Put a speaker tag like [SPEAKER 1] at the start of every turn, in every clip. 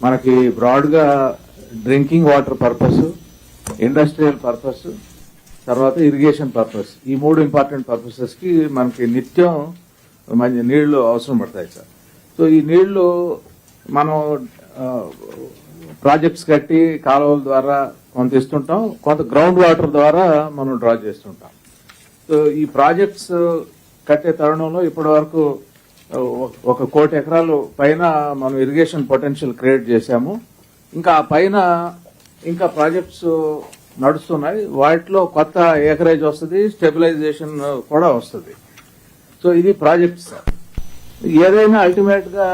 [SPEAKER 1] మనకి బ్రాడ్గా drinking water purpose, industrial purpose, తర్వాత ఇరిగేషన్ పర్పస్, ఈ 3 ఇంపార్టెంట్ పర్పసెస్ కి మనకి నిత్యం మంచి నీళ్లు అవసరం పడతాయి సార్. సో ఈ నీళ్లు మనం ప్రాజెక్ట్స్ కట్టి కాలువల ద్వారా కొంత ఇస్తుంటాం, కొంత గ్రౌండ్ వాటర్ ద్వారా మనం డ్రా చేస్తుంటాం. సో ఈ ప్రాజెక్ట్స్ కట్టే తరుణంలో ఇప్పటి వరకు 1 కోటి ఎకరాలు పైన మనం ఇరిగేషన్ పొటెన్షియల్ క్రియేట్ చేశాము. ఇంకా ఆ పైన ఇంకా ప్రాజెక్ట్స్ నడుస్తున్నాయి. వాటిలో కొత్త ఏకరేజ్ వస్తుంది, స్టెబిలైజేషన్ కూడా వస్తుంది. సో ఇది ప్రాజెక్ట్స్ సార్. ఏదైనా అల్టిమేట్ గా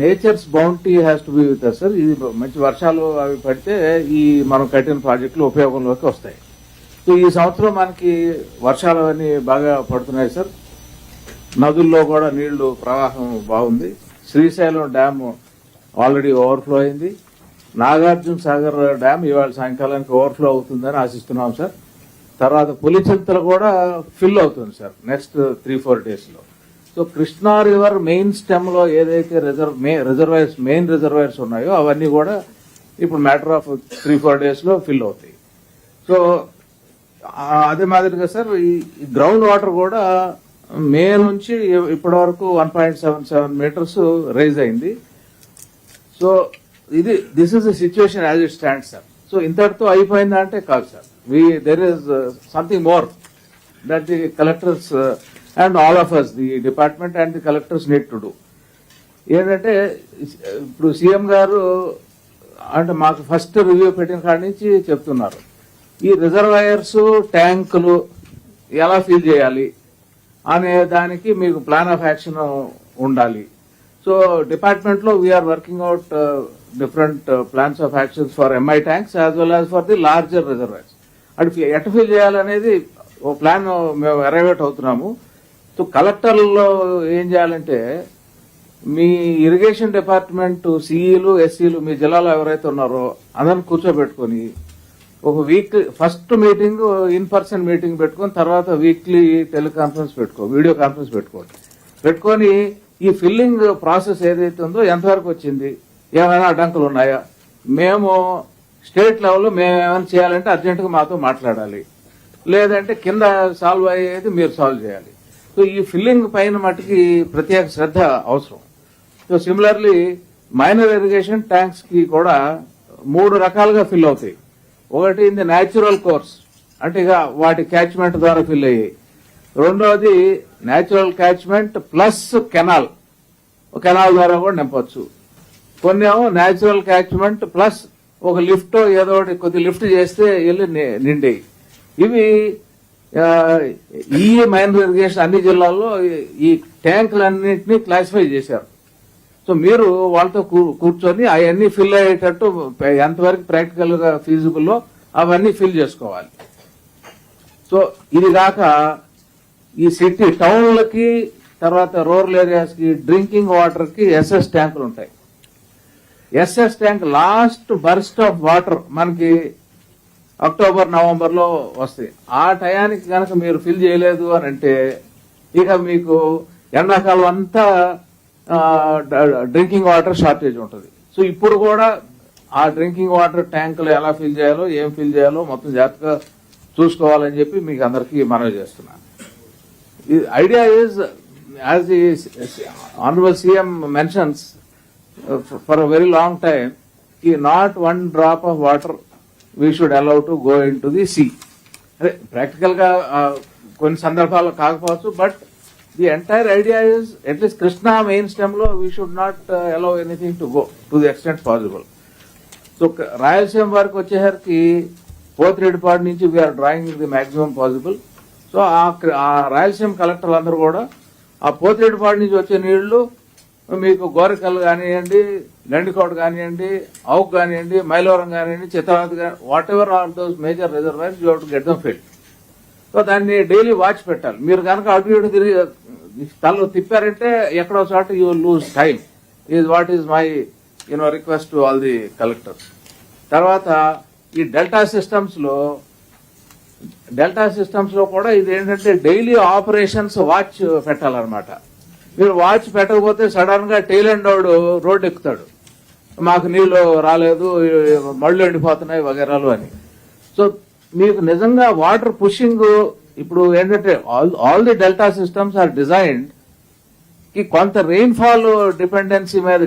[SPEAKER 1] nature's bounty has to be with us sir. ఇది మంచి వర్షాలు అవి పడితే ఈ మనం కట్టిన ప్రాజెక్టులు ఉపయోగంలోకి వస్తాయి. సో ఈ సంవత్సరం మనకి వర్షాలు అన్ని బాగా పడుతున్నాయి సార్. నదుల్లో కూడా నీళ్లు ప్రవాహం బాగుంది. శ్రీశైలం డ్యామ్ ఆల్రెడీ ఓవర్ఫ్లో అయింది. నాగార్జున సాగర్ డ్యామ్ ఇవాళ సాయంకాలానికి ఓవర్ఫ్లో అవుతుందని ఆశిస్తున్నాం సార్. తర్వాత పులిచింతలు కూడా ఫిల్ అవుతుంది సార్ నెక్స్ట్ 3-4 డేస్ లో. So Krishna river main stem లో ఏదైతే మెయిన్ రిజర్వాయర్స్ ఉన్నాయో అవన్నీ కూడా ఇప్పుడు మ్యాటర్ ఆఫ్ 3-4 డేస్ లో ఫిల్ అవుతాయి. సో అదే మాదిరిగా సార్ ఈ గ్రౌండ్ వాటర్ కూడా మే నుంచి ఇప్పటి వరకు 1.77 మీటర్స్ రైజ్ అయింది. So this is the situation as it stand sir. So ఇంతటితో అయిపోయిందా అంటే కాదు sir. There is something more that the collectors and all of us, the department and the collectors need to do. ఏంటంటే ఇప్పుడు CM గారు అంటే మాకు first review పెట్టిన కాడి నుంచి చెప్తున్నారు, ఈ రిజర్వాయర్స్ ట్యాంకులు ఎలా ఫిల్ చేయాలి అనే దానికి మీకు ప్లాన్ ఆఫ్ యాక్షన్ ఉండాలి. సో డిపార్ట్మెంట్ లో we are working out different plans of actions for MI tanks as well as for the larger reservoirs. అది ఎట్ ఫిల్ చేయాలనేది ఓ ప్లాన్ మేము అరైవేట్ అవుతున్నాము. సో కలెక్టర్లో ఏం చేయాలంటే మీ ఇరిగేషన్ డిపార్ట్మెంట్ సిఈలు, ఎస్సీలు మీ జిల్లాలో ఎవరైతే ఉన్నారో అందరిని కూర్చోబెట్టుకుని ఒక week first meeting in person meeting పెట్టుకుని తర్వాత వీక్లీ టెలికాన్ఫరెన్స్ వీడియో కాన్ఫరెన్స్ పెట్టుకొని ఈ ఫిల్లింగ్ ప్రాసెస్ ఏదైతే ఉందో ఎంతవరకు వచ్చింది, ఏమైనా అడ్డంకులు ఉన్నాయా, మేము స్టేట్ లెవెల్లో మేము ఏమైనా చేయాలంటే అర్జెంటుగా మాతో మాట్లాడాలి, లేదంటే కింద సాల్వ్ అయ్యేది మీరు సాల్వ్ చేయాలి. సో ఈ ఫిల్లింగ్ పైన మటుకి ప్రత్యేక శ్రద్ధ అవసరం. So similarly minor irrigation tanks కి కూడా 3 రకాలుగా ఫిల్ అవుతాయి. ఒకటి ఇది న్యాచురల్ కోర్స్, అంటే ఇక వాటి క్యాచ్మెంట్ ద్వారా ఫిల్ అయ్యాయి. రెండవది న్యాచురల్ క్యాచ్మెంట్ ప్లస్ కెనాల్ ద్వారా కూడా నింపొచ్చు. కొన్ని ఏమో న్యాచురల్ క్యాచ్మెంట్ ప్లస్ ఒక లిఫ్ట్ ఏదో ఒకటి కొద్ది లిఫ్ట్ చేస్తే వెళ్ళి నిండేవి. ఇవి ఈ మైనర్ ఇరిగేషన్ అన్ని జిల్లాల్లో ఈ ట్యాంకులన్నింటినీ క్లాసిఫై చేశారు. సో మీరు వాళ్ళతో కూర్చొని అవన్నీ ఫిల్ అయ్యేటట్టు ఎంతవరకు ప్రాక్టికల్ గా ఫీజిబుల్లో అవన్నీ ఫిల్ చేసుకోవాలి. సో ఇది కాక ఈ సిటీ టౌన్లకి తర్వాత రూరల్ ఏరియాస్ కి డ్రింకింగ్ వాటర్ కి ఎస్ఎస్ ట్యాంకులు ఉంటాయి. SS tank last burst of water మనకి అక్టోబర్ నవంబర్ లో వస్తాయి. ఆ టయానికి కనుక మీరు ఫిల్ చేయలేదు అని అంటే ఇక మీకు ఎండాకాలం అంతా డ్రింకింగ్ వాటర్ షార్టేజ్ ఉంటుంది. సో ఇప్పుడు కూడా ఆ డ్రింకింగ్ వాటర్ ట్యాంకులు ఎలా ఫిల్ చేయాలో ఏం ఫిల్ చేయాలో మొత్తం జాగ్రత్తగా చూసుకోవాలని చెప్పి మీకు అందరికీ మనవి చేస్తున్నాను. Idea is as the honourable CM mentions for a very long time కి not 1 drop of water we should allow to go into the sea. అదే ప్రాక్టికల్ గా కొన్ని సందర్భాల్లో కాకపోవచ్చు, but the entire idea is at least Krishna main stem లో we should not allow anything to go to the extent possible. So Rayalaseema వరకు వచ్చేసరికి పోతిరెడ్డిపాడు నుంచి we're drawing the maximum possible. So ఆ రాయలసీమ కలెక్టర్లు అందరూ కూడా ఆ పోతిరెడ్డిపాడు నుంచి వచ్చే నీళ్లు మీకు గోరకల్ కానివ్వండి, గండికోట కానివ్వండి, అవుక్ కానివ్వండి, మైలవరం కానివ్వండి, చిత్రావతి కానీ whatever are those major reservoirs you have to get them filled. So దాన్ని డైలీ వాచ్ పెట్టాలి. మీరు కనుక అటు ఇటు తిరిగి తల తిప్పారంటే ఎక్కడో చోట you lose time. Is what is my request to all the collectors. తర్వాత ఈ డెల్టా సిస్టమ్స్ లో కూడా ఇది ఏంటంటే డైలీ ఆపరేషన్స్ వాచ్ పెట్టాలన్నమాట. మీరు వాచ్ పెట్టకపోతే సడన్ గా టైల్ అండ్ రోడ్ ఎక్కుతాడు. మాకు నీళ్లు రాలేదు, మళ్ళు ఎండిపోతున్నాయి వగేరాలు అని. సో మీకు నిజంగా వాటర్ పుషింగ్ ఇప్పుడు ఏంటంటే all the delta systems are designed కి కొంత రెయిన్ఫాల్ డిపెండెన్సీ మీద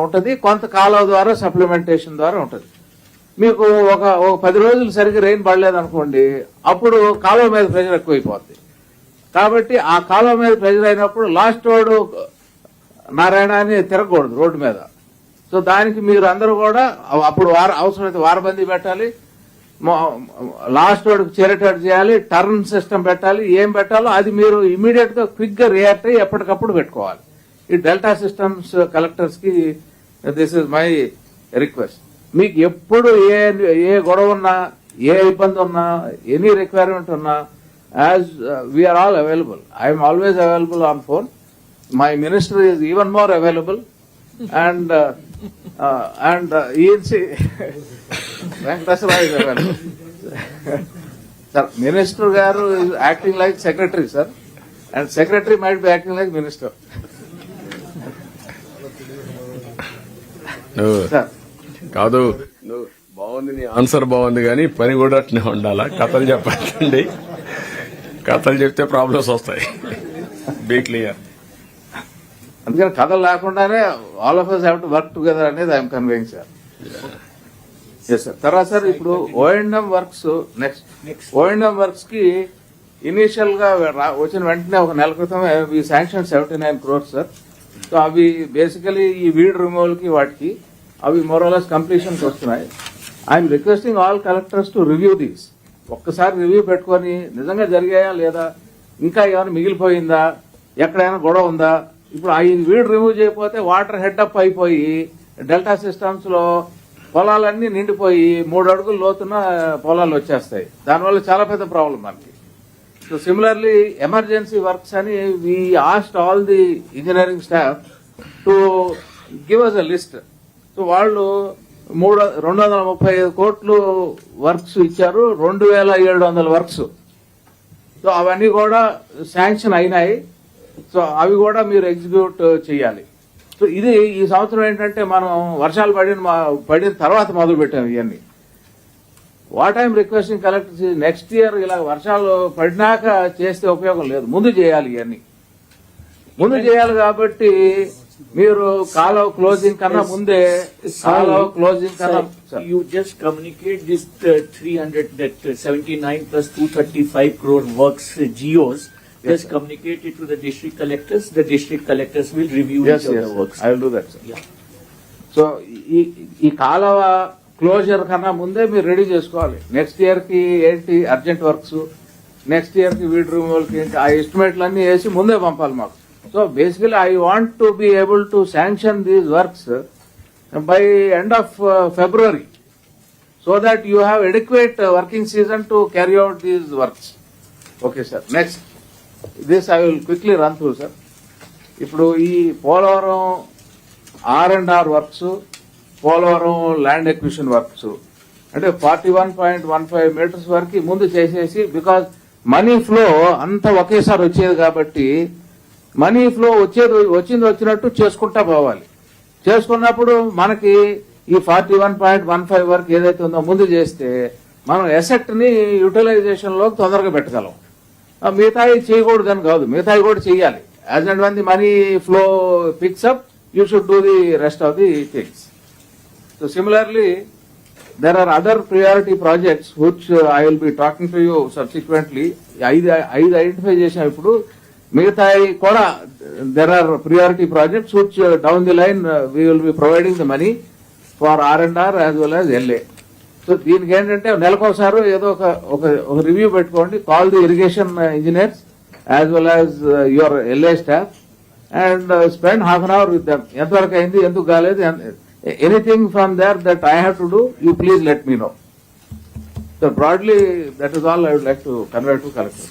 [SPEAKER 1] ఉంటుంది, కొంత కాలువ ద్వారా సప్లిమెంటేషన్ ద్వారా ఉంటుంది. మీకు ఒక 10 రోజులు సరిగ్గా రెయిన్ పడలేదు అనుకోండి, అప్పుడు కాలువ మీద ప్రెషర్ ఎక్కువైపోద్ది. కాబట్టి ఆ కాలువ మీద ప్రెషర్ అయినప్పుడు లాస్ట్ రోడ్ నారాయణ అని తిరగకూడదు రోడ్డు మీద. సో దానికి మీరు అందరూ కూడా అప్పుడు అవసరమైతే వారబందీ పెట్టాలి, లాస్ట్ రోడ్కి చేరేటట్టు చేయాలి, టర్న్ సిస్టమ్ పెట్టాలి, ఏం పెట్టాలో అది మీరు ఇమీడియట్ గా క్విక్ గా రియాక్ట్ అయ్యి ఎప్పటికప్పుడు పెట్టుకోవాలి. ఈ డెల్టా సిస్టమ్స్ కలెక్టర్స్ కి దిస్ ఇస్ మై రిక్వెస్ట్. మీకు ఎప్పుడు ఏ గొడవ ఉన్నా, ఏ ఇబ్బంది ఉన్నా, ఎనీ రిక్వైర్మెంట్ ఉన్నా, as we are all available. I'm always available on phone. My minister is even more available. And ENC Venkateswara Rao is available. Sir, Minister garu is acting like secretary, sir, and secretary might be acting like minister.
[SPEAKER 2] Sir, కాదు నువ్వు బాగుంది, నీ answer బాగుంది, కానీ పని కూడా అట్నే ఉండాలా. కథలు చెప్పండి, కథలు చెప్తే ప్రాబ్లమ్స్ వస్తాయి. Be clear.
[SPEAKER 1] అందుకని కథలు లేకుండానే all of us have to work together అనేది I'm conveying sir. Yes sir. తర్వాత సార్ ఇప్పుడు O and M works next O and M works కి ఇనీషియల్ గా వచ్చిన వెంటనే ఒక నెల క్రితం శాంక్షన్ 79 crores సార్. సో అవి బేసికలీ ఈ వీడ్ రిమూవల్ కి వాటికి అవి మోరలెస్ కంప్లీషన్ కి వస్తున్నాయి. I'm requesting all collectors to review these. ఒక్కసారి రివ్యూ పెట్టుకొని నిజంగా జరిగాయా లేదా, ఇంకా ఏమైనా మిగిలిపోయిందా, ఎక్కడైనా గొడవ ఉందా. ఇప్పుడు ఈ వీడ్ రిమూవ్ చేయకపోతే వాటర్ హెడ్ అప్ అయిపోయి డెల్టా సిస్టమ్స్ లో పొలాలన్నీ నిండిపోయి 3 అడుగుల లోతున పొలాలు వచ్చేస్తాయి. దానివల్ల చాలా పెద్ద ప్రాబ్లం మనకి. సో సిమిలర్లీ ఎమర్జెన్సీ వర్క్స్ అని we asked all the engineering staff to give us a list. So వాళ్ళు 235 కోట్లు వర్క్స్ ఇచ్చారు, 2700 వర్క్స్. సో అవన్నీ కూడా శాంక్షన్ అయినాయి. సో అవి కూడా మీరు ఎగ్జిక్యూట్ చేయాలి. సో ఇది ఈ సంవత్సరం ఏంటంటే మనం వర్షాలు పడిన తర్వాత మొదలు పెట్టాం ఇవన్నీ. What I'm requesting collectors next year ఇలా వర్షాలు పడినాక చేస్తే ఉపయోగం లేదు, ముందు చేయాలి. ఇవన్నీ ముందు చేయాలి. కాబట్టి మీరు కాలువ క్లోజింగ్ కన్నా ముందే
[SPEAKER 3] You just communicate this 79 plus 235 crore works GOs. Just communicate it to the district collectors. The district collectors will review each of the works.
[SPEAKER 1] I will do that, sir. Yeah. So ఈ కాలువ closure కన్నా ముందే మీరు ready చేసుకోవాలి. Next year కి ఏంటి urgent works, next year కి weed removal కి ఏంటి, ఆ ఎస్టిమేట్లన్నీ వేసి ముందే పంపాలి మాకు. So basically I want to be able to sanction these works by end of February so that you have adequate working season to carry out these works. Okay, sir. Next. This I will quickly run through, sir. ఇప్పుడు ఈ Polavaram R&R works, Polavaram land acquisition works అంటే 41.15 metres వరకు ముందు చేసేసి, because money flow అంతా ఒకేసారి వచ్చేది కాబట్టి మనీ ఫ్లో వచ్చినట్టు చేసుకుంటా పోవాలి. చేసుకున్నప్పుడు మనకి ఈ 41.15 వరకు ఏదైతే ఉందో ముందు చేస్తే మనం ఎసెట్ ని యూటిలైజేషన్ లో తొందరగా పెట్టగలం. మిగతాయి చేయకూడదని కాదు, మిగతాయి కూడా చేయాలి. As and one the money flow picks up, you should do the rest of the things. So similarly there are other priority projects which I will be talking to you subsequently. ఐదు identify చేసాం. ఇప్పుడు మిగతాయి కూడా there are priority projects which down the line we will be providing the money for R&R as well as LA. So దీనికి ఏంటంటే నెలకోసారి ఏదో ఒక రివ్యూ పెట్టుకోండి. Call the irrigation engineers as well as your LA staff and spend half an hour with them. ఎంతవరకు అయింది, ఎందుకు కాలేదు, anything from there that I have to do, you please let me know. So broadly that is all I would like to convey to collector.